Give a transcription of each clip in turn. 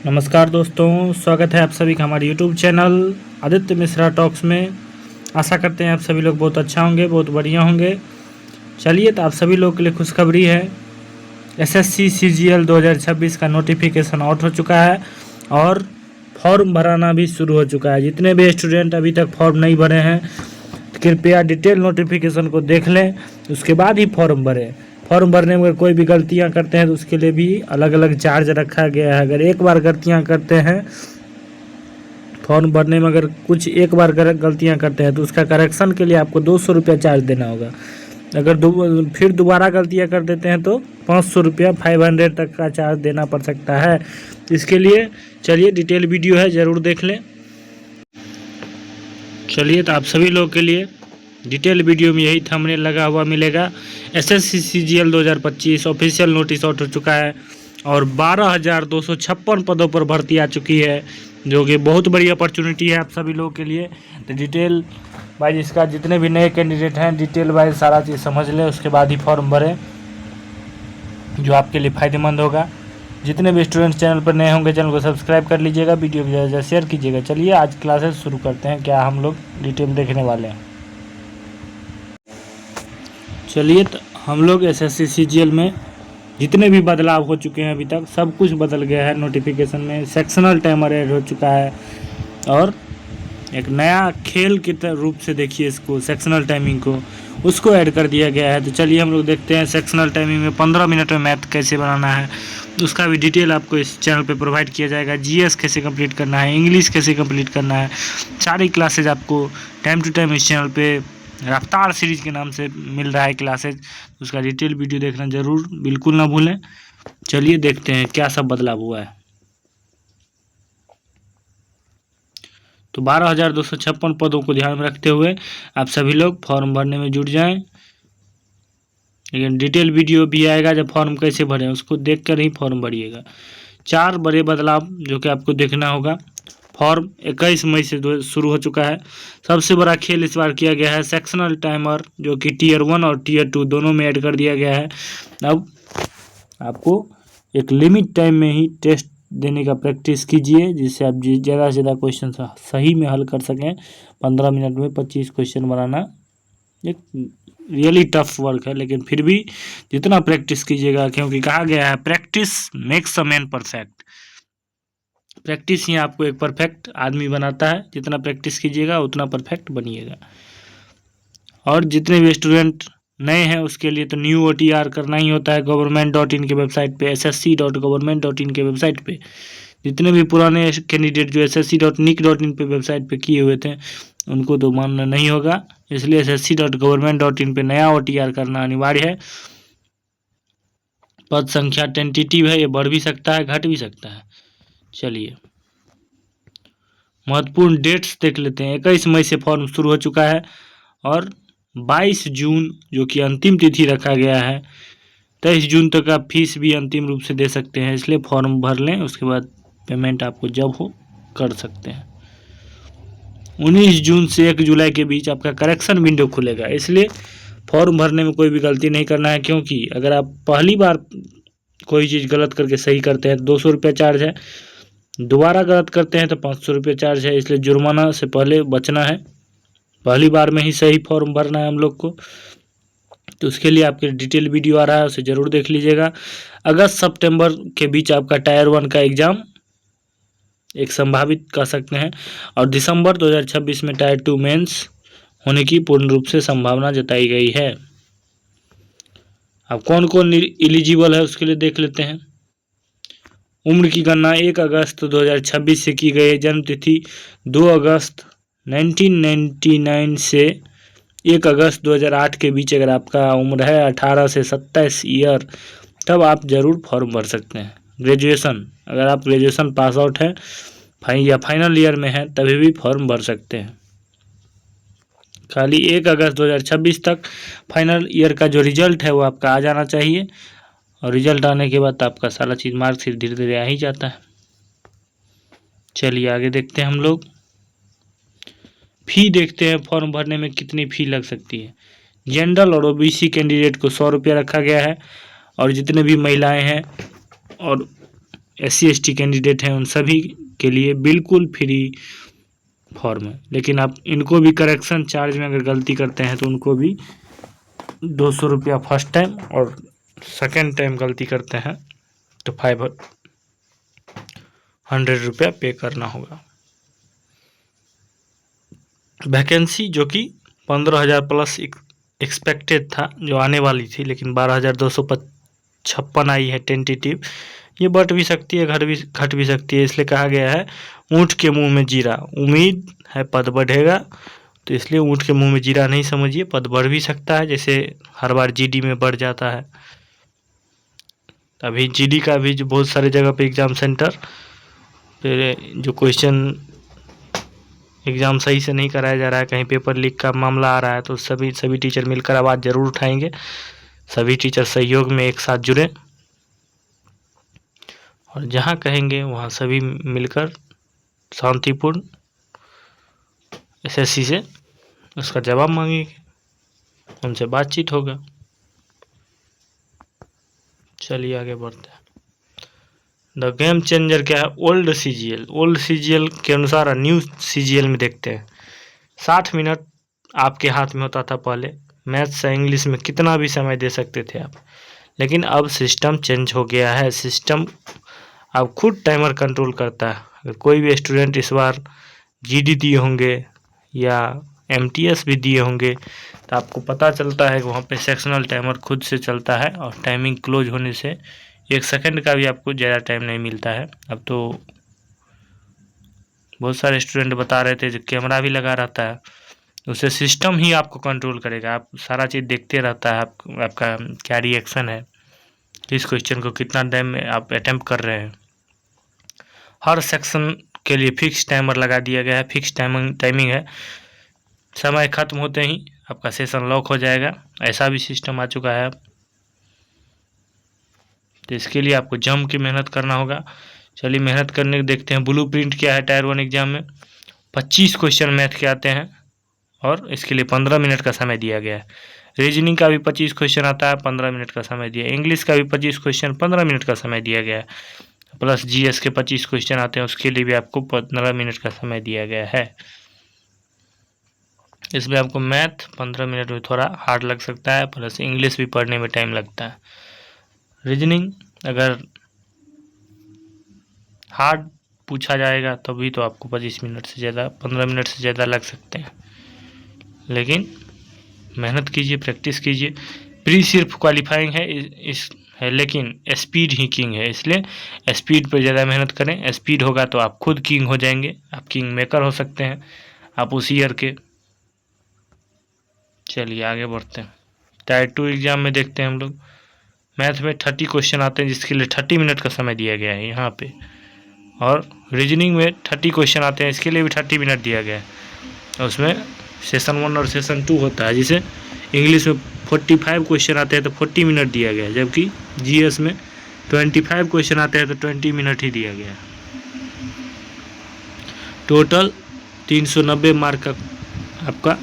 नमस्कार दोस्तों, स्वागत है आप सभी का हमारे YouTube channel Aditya Mishra talks में। आशा करते हैं आप सभी लोग बहुत अच्छा होंगे, बहुत बढ़िया होंगे। चलिए, तो आप सभी लोग के लिए खुशखबरी है। एसएससी सीजीएल 2026 का नोटिफिकेशन आउट हो चुका है और फॉर्म भराना भी शुरू हो चुका है। जितने भी स्टूडेंट अभी तक फॉर्म नहीं भरे हैं, कृपया डिटेल नोटिफिकेशन को देख लें, उसके बाद ही फॉर्म भरें। फॉर्म भरने में अगर कोई भी गलतियां करते हैं तो उसके लिए भी अलग अलग चार्ज रखा गया है। अगर एक बार गलतियां करते हैं, फॉर्म भरने में अगर कुछ एक बार गलतियां करते हैं तो उसका करेक्शन के लिए आपको 200 रुपया चार्ज देना होगा। अगर फिर दोबारा गलतियां कर देते हैं तो 500 रुपया 500 तक का चार्ज देना पड़ सकता है। इसके लिए चलिए, डिटेल वीडियो है, ज़रूर देख लें। चलिए, तो आप सभी लोगों के लिए डिटेल वीडियो में यही थंबनेल लगा हुआ मिलेगा। SSC CGL 2025 official notice out हो चुका है और 12,256 पदों पर भर्ती आ चुकी है, जो कि बहुत बड़ी अपॉर्चुनिटी है आप सभी लोगों के लिए। तो डिटेल वाइज इसका जितने भी नए कैंडिडेट हैं, डिटेल वाइज सारा चीज़ समझ लें, उसके बाद ही फॉर्म भरें, जो आपके लिए फ़ायदेमंद होगा। जितने भी स्टूडेंट्स चैनल पर नए होंगे, चैनल को सब्सक्राइब कर लीजिएगा, वीडियो को ज़्यादा शेयर कीजिएगा। चलिए, आज क्लासेस शुरू करते हैं। क्या हम लोग डिटेल देखने वाले हैं। चलिए, तो हम लोग एसएससी सीजीएल में जितने भी बदलाव हो चुके हैं अभी तक, सब कुछ बदल गया है। नोटिफिकेशन में सेक्शनल टाइमर ऐड हो चुका है और एक नया खेल के रूप से देखिए इसको, सेक्शनल टाइमिंग को, उसको ऐड कर दिया गया है। तो चलिए हम लोग देखते हैं सेक्शनल टाइमिंग में 15 मिनट में मैथ कैसे बनाना है, उसका भी डिटेल आपको इस चैनल पे प्रोवाइड किया जाएगा। जीएस कैसे कंप्लीट करना है, इंग्लिश कैसे कंप्लीट करना है, सारी क्लासेज आपको टाइम टू टाइम इस चैनल पे रफ्तार सीरीज के नाम से मिल रहा है क्लासेज। उसका डिटेल वीडियो देखना ज़रूर, बिल्कुल ना भूलें। चलिए देखते हैं क्या सब बदलाव हुआ है। तो 12,256 पदों को ध्यान में रखते हुए आप सभी लोग फॉर्म भरने में जुट जाएं। लेकिन डिटेल वीडियो भी आएगा, जब फॉर्म कैसे भरें उसको देख कर ही फॉर्म भरिएगा। 4 बड़े बदलाव जो कि आपको देखना होगा। फॉर्म 21 मई से शुरू हो चुका है। सबसे बड़ा खेल इस बार किया गया है सेक्शनल टाइमर, जो कि टीयर 1 और टीयर 2 दोनों में ऐड कर दिया गया है। अब आपको एक लिमिट टाइम में ही टेस्ट देने का प्रैक्टिस कीजिए, जिससे आप ज़्यादा से ज़्यादा क्वेश्चन सही में हल कर सकें। 15 मिनट में 25 क्वेश्चन बनाना एक रियली टफ वर्क है, लेकिन फिर भी जितना प्रैक्टिस कीजिएगा, क्योंकि कहा गया है practice makes a man perfect. Practice ही आपको एक परफेक्ट आदमी बनाता है। जितना प्रैक्टिस कीजिएगा उतना परफेक्ट बनिएगा। और जितने भी स्टूडेंट नए हैं उसके लिए तो न्यू OTR करना ही होता है government.in के वेबसाइट पे, ssc.government.in के वेबसाइट पे। जितने भी पुराने कैंडिडेट जो ssc.nic.in पे वेबसाइट पे किए हुए थे, उनको तो मानना नहीं होगा, इसलिए ssc.government.in पे नया OTR करना अनिवार्य है। पद संख्या टेंटेटिव है, ये बढ़ भी सकता है, घट भी सकता है। चलिए, महत्वपूर्ण डेट्स देख लेते हैं। 21 मई से फॉर्म शुरू हो चुका है और 22 जून जो कि अंतिम तिथि रखा गया है। 23 जून तक आप फीस भी अंतिम रूप से दे सकते हैं, इसलिए फॉर्म भर लें, उसके बाद पेमेंट आपको जब हो कर सकते हैं। 19 जून से 1 जुलाई के बीच आपका करेक्शन विंडो खुलेगा, इसलिए फॉर्म भरने में कोई भी गलती नहीं करना है। क्योंकि अगर आप पहली बार कोई चीज़ गलत करके सही करते हैं तो 200 रुपया चार्ज है, दोबारा गलत करते हैं तो 500 रुपये चार्ज है, इसलिए जुर्माना से पहले बचना है। पहली बार में ही सही फॉर्म भरना है हम लोग को। तो उसके लिए आपके डिटेल वीडियो आ रहा है, उसे ज़रूर देख लीजिएगा। अगस्त सितंबर के बीच आपका टायर 1 का एग्ज़ाम एक संभावित कह सकते हैं, और दिसंबर 2026 में टायर 2 मेंस होने की पूर्ण रूप से संभावना जताई गई है। अब कौन कौन एलिजिबल है उसके लिए देख लेते हैं। उम्र की गणना 1 अगस्त 2026 से की गई है। जन्म तिथि 2 अगस्त 1999 से 1 अगस्त 2008 के बीच अगर आपका उम्र है 18 से 27 ईयर, तब आप ज़रूर फॉर्म भर सकते हैं। ग्रेजुएशन, अगर आप ग्रेजुएशन पास आउट हैं या फाइनल ईयर में हैं, तभी भी फॉर्म भर सकते हैं। खाली 1 अगस्त 2026 तक फाइनल ईयर का जो रिजल्ट है वो आपका आ जाना चाहिए, और रिजल्ट आने के बाद आपका सारा चीज़ मार्कशीट धीरे धीरे आ ही जाता है। चलिए आगे देखते हैं हम लोग। फ़ी देखते हैं, फॉर्म भरने में कितनी फ़ी लग सकती है। जनरल और OBC कैंडिडेट को 100 रुपया रखा गया है, और जितने भी महिलाएं हैं और SC/ST कैंडिडेट हैं उन सभी के लिए बिल्कुल फ्री फॉर्म है। लेकिन आप इनको भी करेक्शन चार्ज में अगर गलती करते हैं तो उनको भी 200 रुपया फर्स्ट टाइम और सेकेंड टाइम गलती करते हैं तो 500 रुपया पे करना होगा। वैकेंसी जो कि 15,000 प्लस एक्सपेक्टेड था जो आने वाली थी, लेकिन 12,256 आई है टेंटेटिव। ये बढ़ भी सकती है, घट भी सकती है, इसलिए कहा गया है ऊँट के मुंह में जीरा। उम्मीद है पद बढ़ेगा, तो इसलिए ऊँट के मुंह में जीरा नहीं समझिए, पद बढ़ भी सकता है, जैसे हर बार GD में बढ़ जाता है। अभी GD का भी जो बहुत सारे जगह पे एग्ज़ाम सेंटर पे जो क्वेश्चन एग्ज़ाम सही से नहीं कराया जा रहा है, कहीं पेपर लीक का मामला आ रहा है, तो सभी टीचर मिलकर आवाज़ ज़रूर उठाएंगे। सभी टीचर सहयोग में एक साथ जुड़ें और जहां कहेंगे वहां सभी मिलकर शांतिपूर्ण SSC से उसका जवाब मांगेंगे, उनसे बातचीत होगा। चलिए आगे बढ़ते हैं। द गेम चेंजर क्या है? ओल्ड CGL के अनुसार न्यू CGL में देखते हैं। 60 मिनट आपके हाथ में होता था पहले, मैथ्स या इंग्लिश में कितना भी समय दे सकते थे आप, लेकिन अब सिस्टम चेंज हो गया है। सिस्टम अब खुद टाइमर कंट्रोल करता है। अगर कोई भी स्टूडेंट इस बार GD दिए होंगे या MTS भी दिए होंगे तो आपको पता चलता है कि वहाँ पे सेक्शनल टाइमर खुद से चलता है और टाइमिंग क्लोज होने से 1 सेकंड का भी आपको ज़्यादा टाइम नहीं मिलता है। अब तो बहुत सारे स्टूडेंट बता रहे थे जो कैमरा भी लगा रहता है, उससे सिस्टम ही आपको कंट्रोल करेगा। आप सारा चीज़ देखते रहता है, आपका क्या रिएक्शन है, इस क्वेश्चन को कितना टाइम में आप अटेम्प्ट कर रहे हैं। हर सेक्शन के लिए फिक्स टाइमर लगा दिया गया है, फिक्स टाइमिंग है। समय खत्म होते ही आपका सेशन लॉक हो जाएगा, ऐसा भी सिस्टम आ चुका है। तो इसके लिए आपको जम के मेहनत करना होगा। चलिए मेहनत करने के देखते हैं ब्लूप्रिंट क्या है। टायर 1 एग्जाम में 25 क्वेश्चन मैथ के आते हैं और इसके लिए 15 मिनट का समय दिया गया है। रीजनिंग का भी 25 क्वेश्चन आता है, 15 मिनट का समय दिया। इंग्लिश का भी 25 क्वेश्चन, 15 मिनट का समय दिया गया है। प्लस GS के 25 क्वेश्चन आते हैं, उसके लिए भी आपको 15 मिनट का समय दिया गया है। इसमें आपको मैथ 15 मिनट में थोड़ा हार्ड लग सकता है, प्लस इंग्लिश भी पढ़ने में टाइम लगता है। रीजनिंग अगर हार्ड पूछा जाएगा तभी तो आपको 25 मिनट से ज़्यादा, 15 मिनट से ज़्यादा लग सकते हैं। लेकिन मेहनत कीजिए, प्रैक्टिस कीजिए। प्री सिर्फ क्वालिफाइंग है इस है, लेकिन स्पीड ही किंग है, इसलिए स्पीड पर ज़्यादा मेहनत करें। स्पीड होगा तो आप खुद किंग हो जाएंगे, आप किंग मेकर हो सकते हैं आप उस ईयर के। चलिए आगे बढ़ते हैं। टायर 2 एग्जाम में देखते हैं हम लोग। मैथ में 30 क्वेश्चन आते हैं जिसके लिए 30 मिनट का समय दिया गया है यहाँ पे, और रीजनिंग में 30 क्वेश्चन आते हैं, इसके लिए भी 30 मिनट दिया गया है। उसमें सेशन 1 और सेशन 2 होता है, जिसे इंग्लिश में 45 क्वेश्चन आते हैं तो 40 मिनट दिया गया है, जबकि GS में 25 क्वेश्चन आते हैं तो 20 मिनट ही दिया गया है। टोटल 390 मार्क का आपका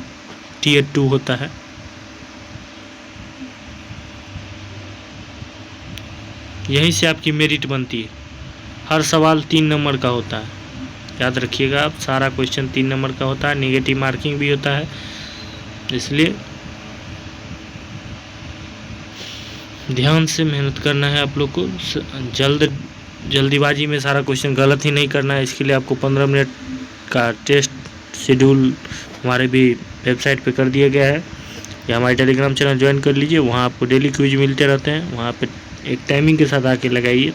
Tier 2 होता है। यहीं से आपकी मेरिट बनती है। हर सवाल 3 नंबर का होता है, याद रखिएगा आप। सारा क्वेश्चन 3 नंबर का होता है, नेगेटिव मार्किंग भी होता है, इसलिए ध्यान से मेहनत करना है आप लोग को। जल्दीबाजी में सारा क्वेश्चन गलत ही नहीं करना है। इसके लिए आपको 15 मिनट का टेस्ट शेड्यूल हमारे भी वेबसाइट पे कर दिया गया है, या हमारे टेलीग्राम चैनल ज्वाइन कर लीजिए, वहाँ आपको डेली क्विज मिलते रहते हैं। वहाँ पे एक टाइमिंग के साथ आके लगाइए,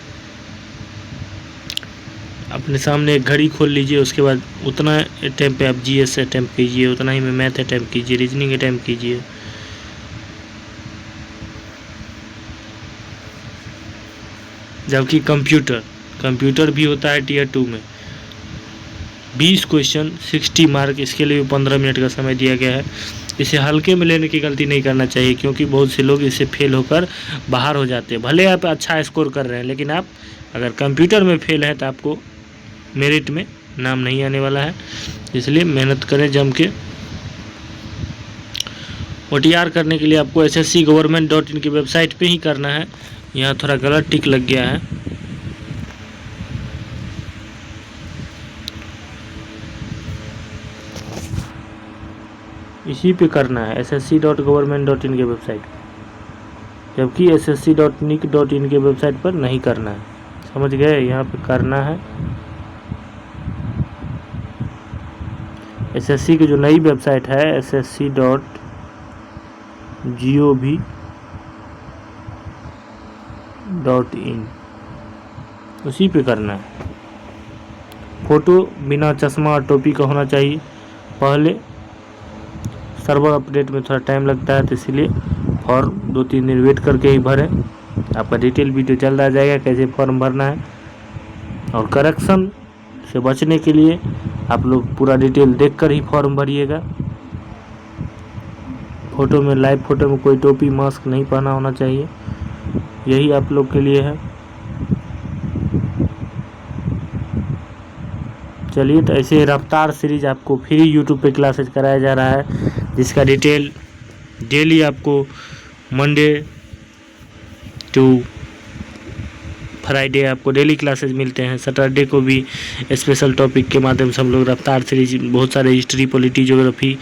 अपने सामने एक घड़ी खोल लीजिए, उसके बाद उतना अटैम्प्ट पे आप GS अटैम्प्ट कीजिए, उतना ही में मैथ अटैम्प्ट कीजिए, रीजनिंग अटैम्प्ट कीजिए। जबकि कंप्यूटर भी होता है Tier 2 में 20 क्वेश्चन 60 मार्क, इसके लिए भी 15 मिनट का समय दिया गया है। इसे हल्के में लेने की गलती नहीं करना चाहिए, क्योंकि बहुत से लोग इससे फेल होकर बाहर हो जाते हैं। भले आप अच्छा स्कोर कर रहे हैं, लेकिन आप अगर कंप्यूटर में फेल हैं तो आपको मेरिट में नाम नहीं आने वाला है। इसलिए मेहनत करें जम के। OTR करने के लिए आपको sscgovernment.in की वेबसाइट पे ही करना है। यहाँ थोड़ा गलत टिक लग गया है, इसी पे करना है ssc.government.in के वेबसाइट, जबकि ssc.nic.in के वेबसाइट पर नहीं करना है। समझ गए? यहाँ पे करना है SSC की जो नई वेबसाइट है ssc.gov.in, उसी पे करना है। फ़ोटो बिना चश्मा और टोपी का होना चाहिए। पहले सर्वर अपडेट में थोड़ा टाइम लगता है, तो इसलिए फॉर्म 2-3 दिन वेट करके ही भरें। आपका डिटेल वीडियो चल रहा जाएगा कैसे फॉर्म भरना है। और करेक्शन से बचने के लिए आप लोग पूरा डिटेल देखकर ही फॉर्म भरिएगा। फ़ोटो में, लाइव फ़ोटो में कोई टोपी मास्क नहीं पहना होना चाहिए। यही आप लोग के लिए है। चलिए, तो ऐसे रफ्तार सीरीज आपको फ्री यूट्यूब पे क्लासेज कराया जा रहा है, जिसका डिटेल डेली आपको मंडे टू फ्राइडे आपको डेली क्लासेज मिलते हैं। सैटरडे को भी स्पेशल टॉपिक के माध्यम से हम लोग रफ्तार सीरीज बहुत सारे हिस्ट्री, पॉलिटी, ज्योग्राफी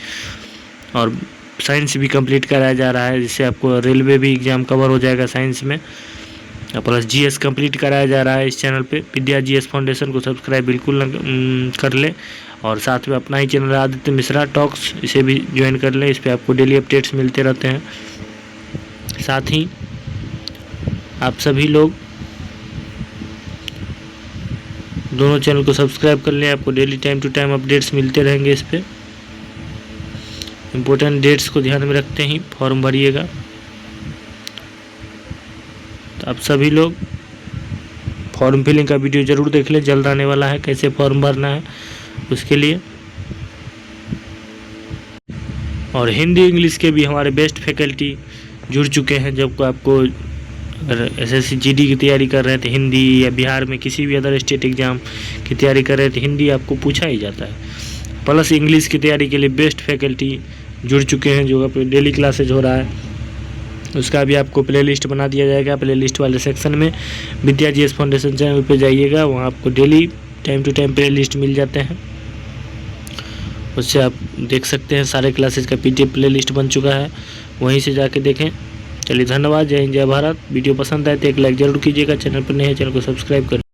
और साइंस भी कंप्लीट कराया जा रहा है, जिससे आपको रेलवे भी एग्ज़ाम कवर हो जाएगा साइंस में। प्लस GS कंप्लीट कराया जा रहा है इस चैनल पे। विद्या GS फाउंडेशन को सब्सक्राइब बिल्कुल कर लें, और साथ में अपना ही चैनल आदित्य मिश्रा टॉक्स, इसे भी ज्वाइन कर लें। इस पर आपको डेली अपडेट्स मिलते रहते हैं। साथ ही आप सभी लोग दोनों चैनल को सब्सक्राइब कर लें, आपको daily time to time updates मिलते रहेंगे। इस पर इम्पोर्टेंट डेट्स को ध्यान में रखते ही फॉर्म भरिएगा। तो आप सभी लोग फॉर्म फिलिंग का वीडियो ज़रूर देख लें, जल्द आने वाला है कैसे फॉर्म भरना है उसके लिए। और हिंदी इंग्लिश के भी हमारे बेस्ट फैकल्टी जुड़ चुके हैं। जब आपको अगर SSC GD की तैयारी कर रहे हैं तो हिंदी, या बिहार में किसी भी अदर स्टेट एग्ज़ाम की तैयारी कर रहे हैं तो हिंदी आपको पूछा ही जाता है। प्लस इंग्लिश की तैयारी के लिए बेस्ट फैकल्टी जुड़ चुके हैं, जो अपने डेली क्लासेज हो रहा है उसका भी आपको प्लेलिस्ट बना दिया जाएगा। प्लेलिस्ट वाले सेक्शन में विद्या GS फाउंडेशन चैनल पे जाइएगा, वहाँ आपको daily time to time playlist मिल जाते हैं। उससे आप देख सकते हैं सारे क्लासेज का PDF प्लेलिस्ट बन चुका है, वहीं से जाके देखें। चलिए, धन्यवाद। जय हिंद, जय भारत। वीडियो पसंद आए तो एक लाइक ज़रूर कीजिएगा। चैनल पर नए हैं, चैनल को सब्सक्राइब करें।